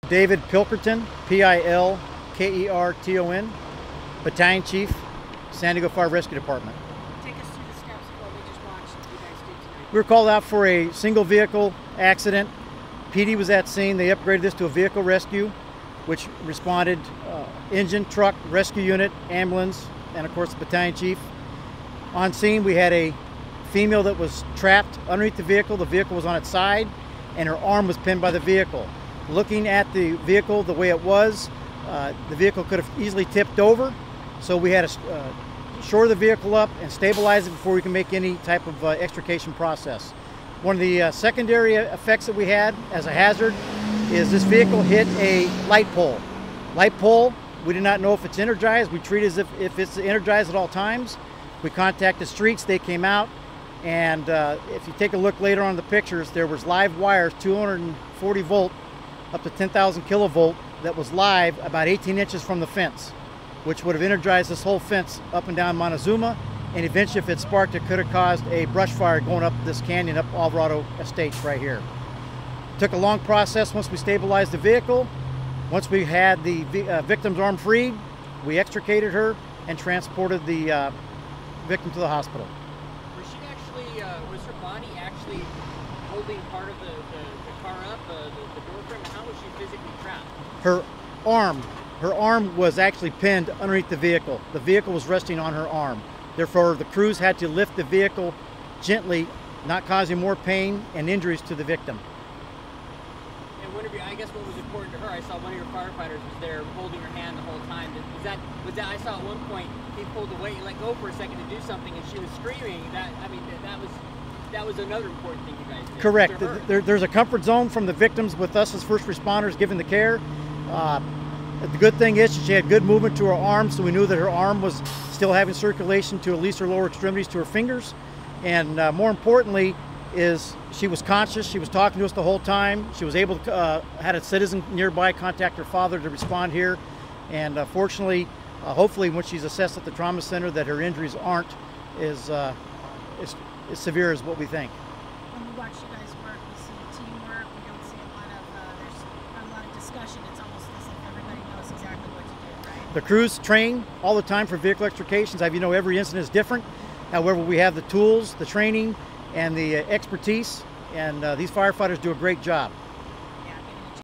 David Pilkerton, Pilkerton, Battalion Chief, San Diego Fire Rescue Department. Take us through the steps of what we just watched you guys do tonight. We were called out for a single vehicle accident. PD was at scene. They upgraded this to a vehicle rescue, which responded engine, truck, rescue unit, ambulance, and of course the battalion chief. On scene we had a female that was trapped underneath the vehicle. The vehicle was on its side and her arm was pinned by the vehicle. Looking at the vehicle the way it was, the vehicle could have easily tipped over, so we had to shore the vehicle up and stabilize it before we can make any type of extrication process. One of the secondary effects that we had as a hazard is this vehicle hit a light pole. Light pole, we did not know if it's energized. We treat it as if it's energized at all times. We contacted streets, they came out, and if you take a look later on in the pictures, there was live wires, 240 volt up to 10,000 kilovolt, that was live about 18 inches from the fence, which would have energized this whole fence up and down Montezuma, and eventually if it sparked, it could have caused a brush fire going up this canyon, up Alvarado Estates right here. It took a long process once we stabilized the vehicle. Once we had the victim's arm freed, we extricated her and transported the victim to the hospital. Was she actually, was her body actually holding part of the car up, the door frame? How was she physically trapped? Her arm was actually pinned underneath the vehicle. The vehicle was resting on her arm. Therefore, the crews had to lift the vehicle gently, not causing more pain and injuries to the victim. And I guess what was important to her, I saw one of your firefighters was there holding her hand the whole time. Was that I saw at one point he pulled away, he let go for a second to do something, and she was screaming. That was another important thing you guys did. Correct. There's a comfort zone from the victims with us as first responders giving the care. The good thing is she had good movement to her arm, so we knew that her arm was still having circulation to at least her lower extremities to her fingers. And more importantly is she was conscious, she was talking to us the whole time. She was able to, had a citizen nearby contact her father to respond here. And fortunately, hopefully when she's assessed at the trauma center, that her injuries aren't as severe as what we think. When we watch you guys work, we see teamwork, we don't see there's not a lot of discussion. It's almost as if everybody knows exactly what to do, right? The crews train all the time for vehicle extrications. You know, every incident is different. However, we have the tools, the training, and the expertise, and these firefighters do a great job.